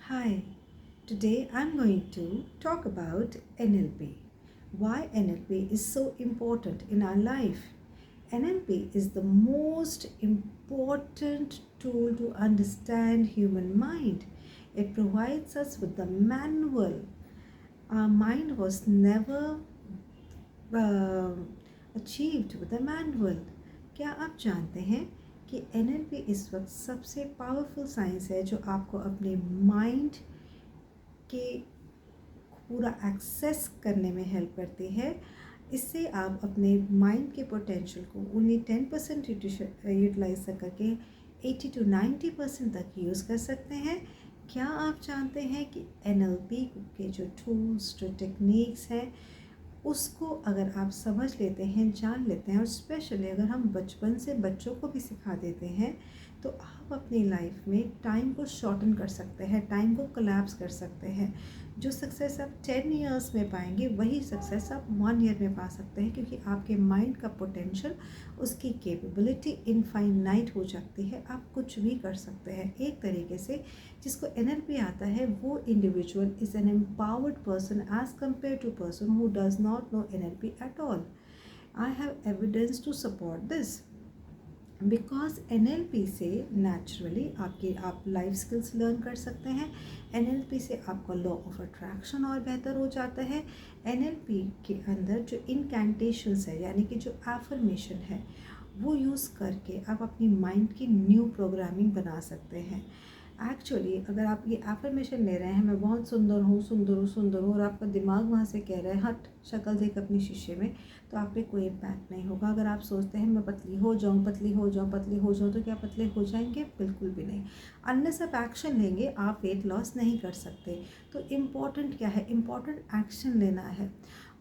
Hi, today I'm going to talk about NLP. Why NLP is so important in our life. NLP is the most important tool to understand human mind. It provides us with the manual. Our mind was never uh, achieved with a manual. क्या आप जानते हैं कि NLP इस वक्त सबसे powerful science है जो आपको अपने माइंड के पूरा एक्सेस करने में हेल्प करती है। इससे आप अपने माइंड के पोटेंशियल को ओनली 10% यूटिलाइज करके 80 to 90% तक यूज़ कर सकते हैं। क्या आप जानते हैं कि NLP के जो टूल्स जो टेक्निक्स हैं उसको अगर आप समझ लेते हैं, जान लेते हैं और स्पेशली अगर हम बचपन से बच्चों को भी सिखा देते हैं तो आप अपनी लाइफ में टाइम को शॉर्टन कर सकते हैं, टाइम को कोलैप्स कर सकते हैं। जो सक्सेस आप 10 ईयर्स में पाएंगे वही सक्सेस आप 1 ईयर में पा सकते हैं, क्योंकि आपके माइंड का पोटेंशियल, उसकी कैपेबिलिटी इनफाइनाइट हो जाती है। आप कुछ भी कर सकते हैं। एक तरीके से जिसको NLP आता है वो individual is an empowered person as compared to person who does not know NLP at all. I have evidence to support this because NLP से नेचुरली आप लाइफ स्किल्स लर्न कर सकते हैं। NLP से आपका लॉ ऑफ अट्रैक्शन और बेहतर हो जाता है। NLP के अंदर जो इनकैंटेशंस है यानी कि जो एफर्मेशन है वो यूज़ करके आप अपनी माइंड की न्यू प्रोग्रामिंग बना सकते हैं। एक्चुअली अगर आप ये एफर्मेशन ले रहे हैं, मैं बहुत सुंदर हूँ, सुंदर हूँ, सुंदर हूँ, और आपका दिमाग वहाँ से कह रहा है हट शक्ल देख अपनी शीशे में, तो आप पे कोई इम्पैक्ट नहीं होगा। अगर आप सोचते हैं मैं पतली हो जाऊँ, पतली हो जाऊँ, पतली हो जाऊँ, तो क्या पतले हो जाएंगे? बिल्कुल भी नहीं। अनलेस आप एक्शन लेंगे आप वेट लॉस नहीं कर सकते। तो इम्पॉर्टेंट क्या है? इम्पॉर्टेंट एक्शन लेना है।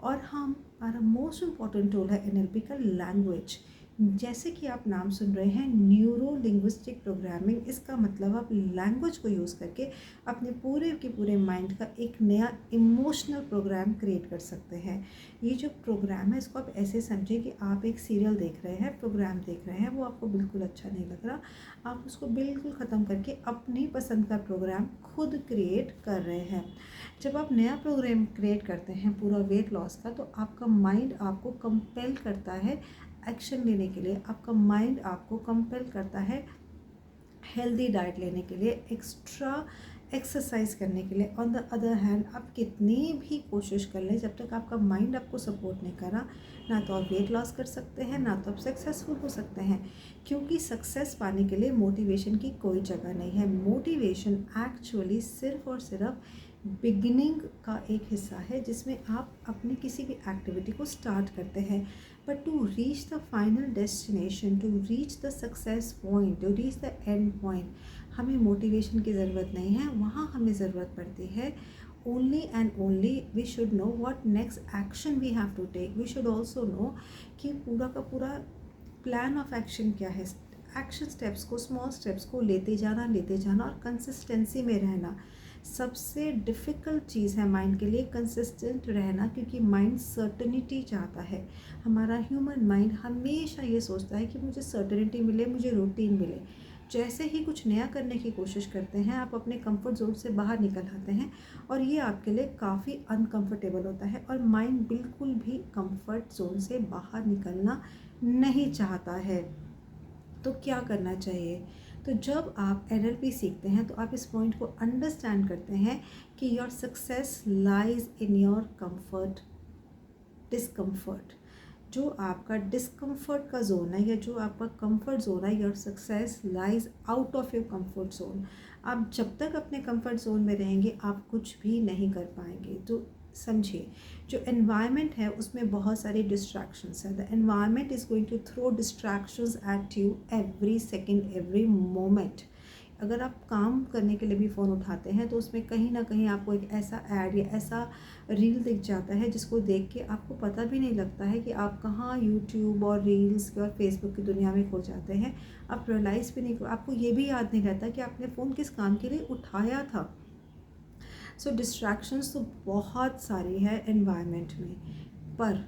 और हमारा मोस्ट इम्पॉर्टेंट टूल है NLP का लैंग्वेज। जैसे कि आप नाम सुन रहे हैं न्यूरो लिंग्विस्टिक प्रोग्रामिंग, इसका मतलब आप लैंग्वेज को यूज़ करके अपने पूरे के पूरे माइंड का एक नया इमोशनल प्रोग्राम क्रिएट कर सकते हैं। ये जो प्रोग्राम है इसको आप ऐसे समझें कि आप एक सीरियल देख रहे हैं, प्रोग्राम देख रहे हैं, वो आपको बिल्कुल अच्छा नहीं लग रहा, आप उसको बिल्कुल ख़त्म करके अपनी पसंद का प्रोग्राम खुद क्रिएट कर रहे हैं। जब आप नया प्रोग्राम क्रिएट करते हैं पूरा वेट लॉस का, तो आपका माइंड आपको कंपेल करता है एक्शन लेने के लिए। आपका माइंड आपको कंपेल करता है हेल्दी डाइट लेने के लिए, एक्स्ट्रा एक्सरसाइज करने के लिए। ऑन द अदर हैंड आप कितनी भी कोशिश कर लें, जब तक आपका माइंड आपको सपोर्ट नहीं करा, ना तो आप वेट लॉस कर सकते हैं, ना तो आप सक्सेसफुल हो सकते हैं। क्योंकि सक्सेस पाने के लिए मोटिवेशन की कोई जगह नहीं है। मोटिवेशन एक्चुअली सिर्फ और सिर्फ बिगिनिंग का एक हिस्सा है, जिसमें आप अपनी किसी भी एक्टिविटी को स्टार्ट करते हैं। But to reach the final destination, to reach the success point, to reach the end point, हमें मोटिवेशन की ज़रूरत नहीं है। वहाँ हमें ज़रूरत पड़ती है only and only we should know what next action we have to take. We should also know कि पूरा का पूरा प्लान ऑफ एक्शन क्या है। एक्शन स्टेप्स को, स्मॉल स्टेप्स को लेते जाना और कंसिस्टेंसी में रहना। सबसे डिफ़िकल्ट चीज़ है माइंड के लिए कंसिस्टेंट रहना, क्योंकि माइंड सर्टनिटी चाहता है। हमारा ह्यूमन माइंड हमेशा ये सोचता है कि मुझे सर्टनिटी मिले, मुझे रूटीन मिले। जैसे ही कुछ नया करने की कोशिश करते हैं आप अपने कंफर्ट जोन से बाहर निकल आते हैं, और ये आपके लिए काफ़ी अनकंफर्टेबल होता है। और माइंड बिल्कुल भी कंफर्ट जोन से बाहर निकलना नहीं चाहता है। तो क्या करना चाहिए? तो जब आप NLP सीखते हैं तो आप इस पॉइंट को अंडरस्टैंड करते हैं कि your success lies in your comfort discomfort. जो आपका डिस्कम्फर्ट का जोन है या जो आपका कंफर्ट जोन है, your success lies out of your comfort zone. आप जब तक अपने कंफर्ट जोन में रहेंगे आप कुछ भी नहीं कर पाएंगे। तो समझिए, जो एनवायरनमेंट है उसमें बहुत सारी डिस्ट्रैक्शंस है। The environment is going to throw distractions at you every second, every moment. अगर आप काम करने के लिए भी फ़ोन उठाते हैं तो उसमें कहीं ना कहीं आपको एक ऐसा ऐड या ऐसा रील दिख जाता है जिसको देख के आपको पता भी नहीं लगता है कि आप कहाँ यूट्यूब और रील्स के और फेसबुक की दुनिया में खो जाते हैं। आप रियलाइज़ भी नहीं, आपको ये भी याद नहीं रहता कि आपने फ़ोन किस काम के लिए उठाया था। सो डिस्ट्रैक्शंस तो बहुत सारी है एनवायरनमेंट में, पर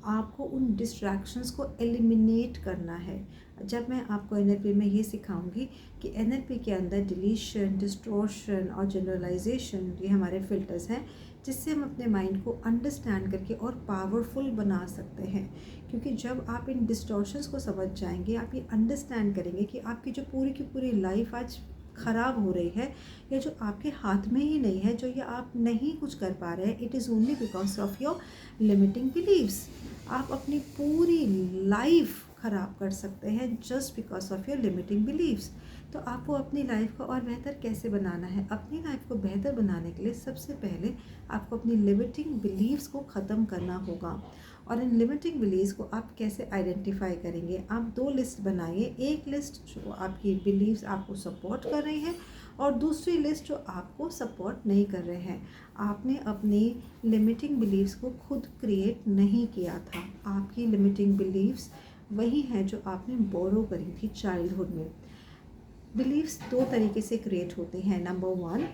आपको उन डिस्ट्रैक्शंस को एलिमिनेट करना है। जब मैं आपको एनएलपी में ये सिखाऊंगी कि एनएलपी के अंदर डिलीशन, डिस्टॉर्शन और जनरलाइजेशन, ये हमारे फिल्टर्स हैं जिससे हम अपने माइंड को अंडरस्टैंड करके और पावरफुल बना सकते हैं। क्योंकि जब आप इन डिस्टॉर्शंस को समझ जाएंगे, आप ये अंडरस्टैंड करेंगे कि आपकी जो पूरी की पूरी लाइफ आज ख़राब हो रही है या जो आपके हाथ में ही नहीं है, जो ये आप नहीं कुछ कर पा रहे हैं, it is only because of your limiting beliefs. आप अपनी पूरी लाइफ ख़राब कर सकते हैं just because of your limiting beliefs. तो आपको अपनी लाइफ को और बेहतर कैसे बनाना है? अपनी लाइफ को बेहतर बनाने के लिए सबसे पहले आपको अपनी लिमिटिंग बिलीव्स को ख़त्म करना होगा। और इन लिमिटिंग बिलीव्स को आप कैसे आइडेंटिफाई करेंगे? आप 2 लिस्ट बनाइए। एक लिस्ट जो आपकी बिलीव्स आपको सपोर्ट कर रही है और दूसरी लिस्ट जो आपको सपोर्ट नहीं कर रहे हैं। आपने अपनी लिमिटिंग बिलीव्स को खुद क्रिएट नहीं किया था। आपकी लिमिटिंग बिलीव्स वही हैं जो आपने बोरो करी थी चाइल्डहुड में। बिलीव्स 2 तरीके से क्रिएट होते हैं। नंबर 1,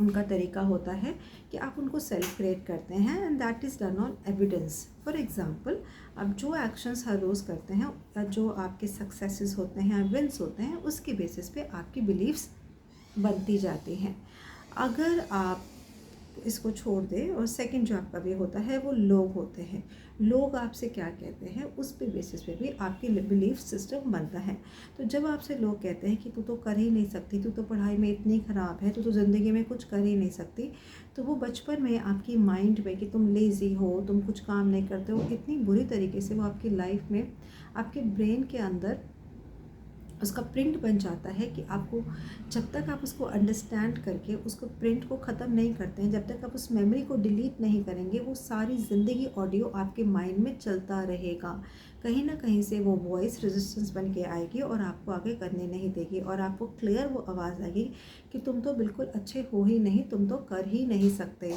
उनका तरीका होता है कि आप उनको सेल्फ क्रिएट करते हैं and that is done on evidence. For example, आप जो एक्शंस हर रोज़ करते हैं या जो आपके सक्सेसेस होते हैं, विंस होते हैं, उसके बेसिस पे आपकी बिलीव्स बनती जाती हैं। अगर आप इसको छोड़ दें और सेकंड जो आपका वे होता है वो लोग होते हैं। लोग आपसे क्या कहते हैं उस पे बेसिस पे भी आपकी बिलीफ सिस्टम बनता है। तो जब आपसे लोग कहते हैं कि तू तो कर ही नहीं सकती, तू तो पढ़ाई में इतनी ख़राब है, तू तो ज़िंदगी में कुछ कर ही नहीं सकती, तो वो बचपन में आपकी माइंड में कि तुम लेज़ी हो, तुम कुछ काम नहीं करते हो, इतनी बुरी तरीके से वो आपकी लाइफ में आपके ब्रेन के अंदर उसका प्रिंट बन जाता है कि आपको, जब तक आप उसको अंडरस्टैंड करके उसको प्रिंट को ख़त्म नहीं करते हैं, जब तक आप उस मेमोरी को डिलीट नहीं करेंगे, वो सारी ज़िंदगी ऑडियो आपके माइंड में चलता रहेगा। कहीं ना कहीं से वो वॉइस रेजिस्टेंस बन के आएगी और आपको आगे करने नहीं देगी और आपको क्लियर वो आवाज़ आएगी कि तुम तो बिल्कुल अच्छे हो ही नहीं, तुम तो कर ही नहीं सकते।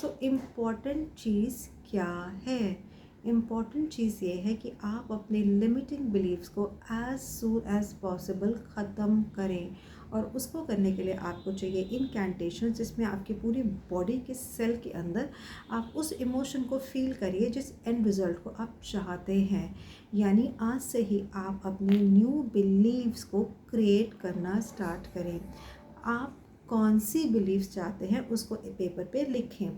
सो इम्पॉर्टेंट चीज़ क्या है? इम्पॉर्टेंट चीज़ ये है कि आप अपने लिमिटिंग बिलीव्स को एज सून एज पॉसिबल ख़त्म करें। और उसको करने के लिए आपको चाहिए इनकैंटेशन, जिसमें आपकी पूरी बॉडी के सेल के अंदर आप उस इमोशन को फील करिए जिस एंड रिज़ल्ट को आप चाहते हैं। यानी आज से ही आप अपनी न्यू बिलीव्स को क्रिएट करना स्टार्ट करें। आप कौन सी बिलीव्स चाहते हैं उसको पेपर पे लिखें।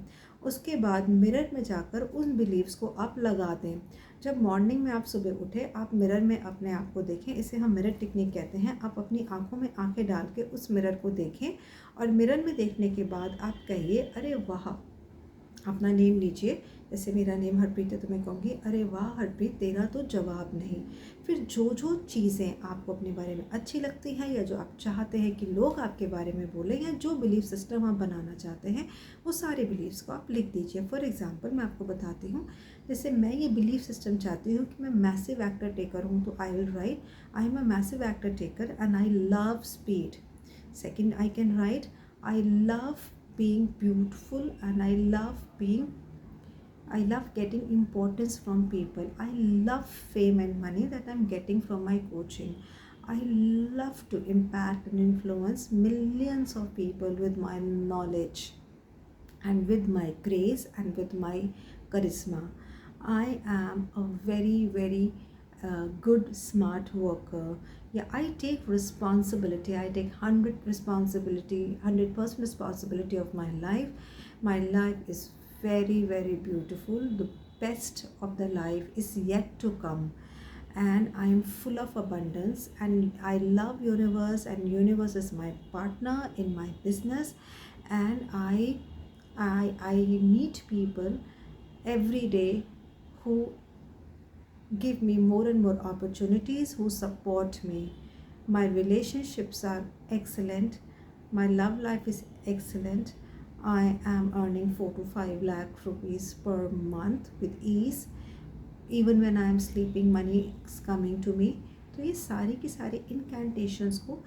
उसके बाद मिरर में जाकर उन बिलीव्स को आप लगा दें। जब मॉर्निंग में आप सुबह उठे, आप मिरर में अपने आप को देखें। इसे हम मिरर टेक्निक कहते हैं। आप अपनी आंखों में आंखें डाल के उस मिरर को देखें और मिरर में देखने के बाद आप कहिए, अरे वाह। अपना नेम लीजिए। जैसे मेरा नेम हरप्रीत है तो मैं कहूँगी, अरे वाह हरप्रीत, तेरा तो जवाब नहीं। फिर जो जो चीज़ें आपको अपने बारे में अच्छी लगती हैं या जो आप चाहते हैं कि लोग आपके बारे में बोलें या जो बिलीफ सिस्टम आप बनाना चाहते हैं, वो सारे बिलीव्स को आप लिख दीजिए। फॉर एग्जांपल मैं आपको बताती हूँ, जैसे मैं ये बिलीफ सिस्टम चाहती हूँ कि मैं मैसिव एक्टर टेकर हूँ, तो I will write, I am a massive actor taker and I love speed. Second, I can write, I love being beautiful and I love getting importance from people. I love fame and money that I'm getting from my coaching. I love to impact and influence millions of people with my knowledge and with my grace and with my charisma. I am a very good smart worker. Yeah, I take responsibility. I take 100% responsibility of my life. My life is very beautiful. The best of the life is yet to come, and I am full of abundance, and I love universe, and universe is my partner in my business. And I meet people every day who give me more and more opportunities, who support me. My relationships are excellent. My love life is excellent. I am earning 4 to 5 lakh rupees per month with ease. Even when I am sleeping, money is coming to me. तो ये सारी की सारी इनकैंटेशंस को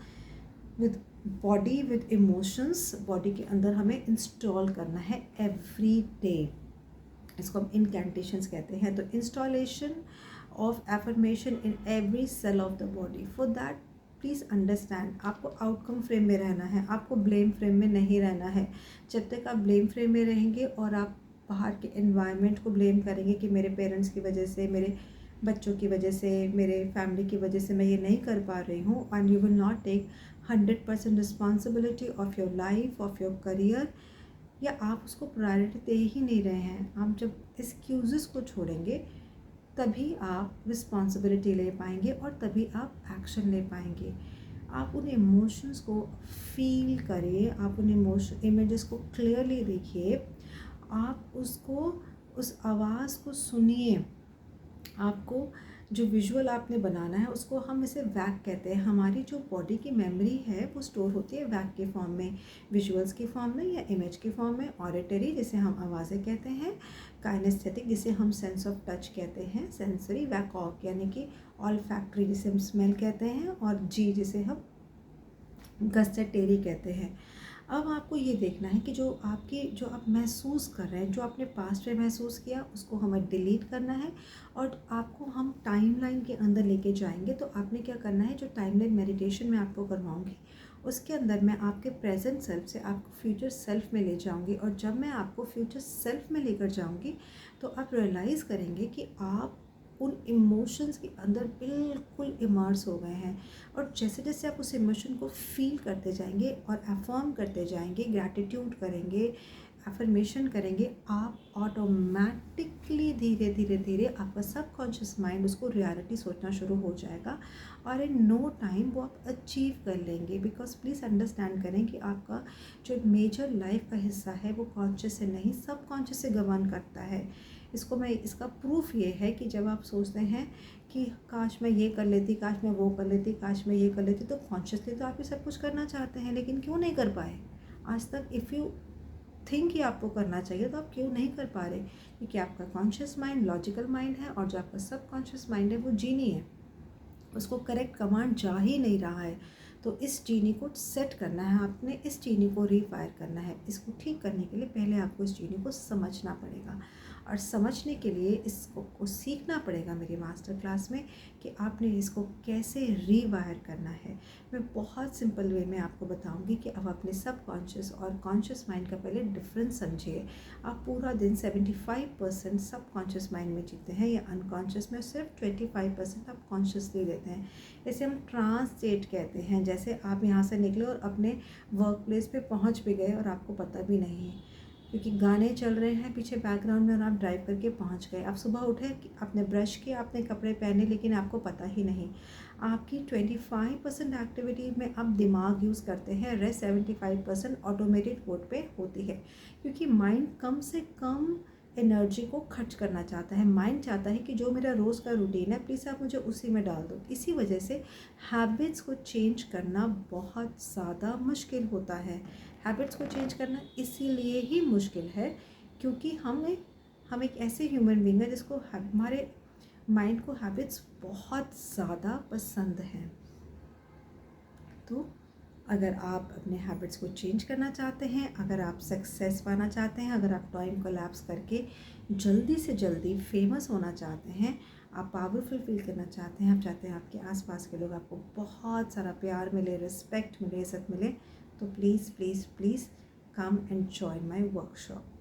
with body, with emotions, body के अंदर हमें install करना है एवरी डे। इसको हम इनकैंटेशंस कहते हैं। तो installation of affirmation in every cell of the body. For that please understand, आपको आउटकम फ्रेम में रहना है, आपको ब्लेम फ्रेम में नहीं रहना है। जब तक आप ब्लेम फ्रेम में रहेंगे और आप बाहर के एनवायरनमेंट को ब्लेम करेंगे कि मेरे पेरेंट्स की वजह से, मेरे बच्चों की वजह से, मेरे फैमिली की वजह से मैं ये नहीं कर पा रही हूँ, and you will not take 100% responsibility of your life, of your career, या आप उसको प्रायोरिटी दे ही नहीं रहे हैं, आप जब एक्सक्यूज़ेस को छोड़ेंगे तभी आप रिस्पॉन्सिबिलिटी ले पाएंगे और तभी आप एक्शन ले पाएंगे। आप उन इमोशंस को फील करिए, आप उन इमोशन इमेजेस को क्लियरली देखिए, आप उसको, उस आवाज़ को सुनिए। आपको जो विजुअल आपने बनाना है उसको हम इसे वैक कहते हैं। हमारी जो बॉडी की मेमोरी है वो स्टोर होती है वैक के फॉर्म में, विजुअल्स के फॉर्म में या इमेज के फॉर्म में। ऑडिटरी जिसे हम आवाज़ें कहते हैं, काइनेस्थेटिक जिसे हम सेंस ऑफ टच कहते हैं, सेंसरी वैकॉक यानी कि ऑल फैक्ट्री जिसे हम स्मेल कहते हैं, और जी जिसे हम गस्टेटरी कहते हैं। अब आपको ये देखना है कि जो आप महसूस कर रहे हैं, जो आपने पास्ट में महसूस किया, उसको हमें डिलीट करना है और आपको हम टाइमलाइन के अंदर लेके जाएंगे। तो आपने क्या करना है, जो टाइमलाइन मेडिटेशन में आपको करवाऊंगी उसके अंदर मैं आपके प्रेजेंट सेल्फ से आपको फ्यूचर सेल्फ में ले जाऊंगी, और जब मैं आपको फ्यूचर सेल्फ में लेकर जाऊंगी तो आप रियलाइज़ करेंगे कि आप उन इमोशंस के अंदर बिल्कुल इमर्स हो गए हैं। और जैसे जैसे आप उस इमोशन को फील करते जाएंगे और अफर्म करते जाएंगे, ग्रैटिट्यूड करेंगे, अफर्मेशन करेंगे, आप ऑटोमेटिकली धीरे धीरे धीरे आपका सबकॉन्शियस माइंड उसको रियलिटी सोचना शुरू हो जाएगा, और इन नो टाइम वो आप अचीव कर लेंगे। बिकॉज प्लीज़ अंडरस्टैंड करें कि आपका जो मेजर लाइफ का हिस्सा है वो कॉन्शियस से नहीं, सबकॉन्शियस से गवर्न करता है। इसका प्रूफ ये है कि जब आप सोचते हैं कि काश मैं ये कर लेती, काश मैं वो कर लेती, काश मैं ये कर लेती, तो कॉन्शियसली तो आप ये सब कुछ करना चाहते हैं, लेकिन क्यों नहीं कर पाए आज तक। इफ़ यू थिंक कि आपको करना चाहिए तो आप क्यों नहीं कर पा रहे, क्योंकि आपका कॉन्शियस माइंड लॉजिकल माइंड है और जो आपका सबकॉन्शियस माइंड है वो जीनी है, उसको करेक्ट कमांड जा ही नहीं रहा है। तो इस जीनी को सेट करना है आपने, इस जीनी को रीफायर करना है। इसको ठीक करने के लिए पहले आपको इस जीनी को समझना पड़ेगा, और समझने के लिए इसको सीखना पड़ेगा मेरी मास्टर क्लास में कि आपने इसको कैसे रीवायर करना है। मैं बहुत सिंपल वे में आपको बताऊंगी कि अब अपने सबकॉन्शियस और कॉन्शियस माइंड का पहले डिफरेंस समझिए। आप पूरा दिन 75% सबकॉन्शियस माइंड में जीते हैं या अनकॉन्शियस में, सिर्फ 25% आप कॉन्शियसली लेते हैं। इसे हम ट्रांस स्टेट कहते हैं। जैसे आप यहाँ से निकले और अपने वर्क प्लेस पे पहुँच भी गए और आपको पता भी नहीं है, क्योंकि गाने चल रहे हैं पीछे बैकग्राउंड में और आप ड्राइव करके पहुंच गए। आप सुबह उठे, आपने ब्रश किया, आपने कपड़े पहने, लेकिन आपको पता ही नहीं। आपकी 25% एक्टिविटी में आप दिमाग यूज़ करते हैं, रेस्ट 75% ऑटोमेटेड मोड पे होती है, क्योंकि माइंड कम से कम एनर्जी को खर्च करना चाहता है। माइंड चाहता है कि जो मेरा रोज़ का रूटीन है प्लीज़ आप मुझे उसी में डाल दो। इसी वजह से हैबिट्स को चेंज करना बहुत ज़्यादा मुश्किल होता है। हैबिट्स को चेंज करना इसीलिए ही मुश्किल है क्योंकि हम एक ऐसे ह्यूमन बीइंग है जिसको हमारे माइंड को हैबिट्स बहुत ज़्यादा पसंद हैं। तो अगर आप अपने हैबिट्स को चेंज करना चाहते हैं, अगर आप सक्सेस पाना चाहते हैं, अगर आप टाइम को लैप्स करके जल्दी से जल्दी फेमस होना चाहते हैं, आप पावरफुल फील करना चाहते हैं, आप चाहते हैं आपके आसपास के लोग आपको बहुत सारा प्यार मिले, रिस्पेक्ट मिले, इज़्ज़त मिले, तो please please please come and join my workshop.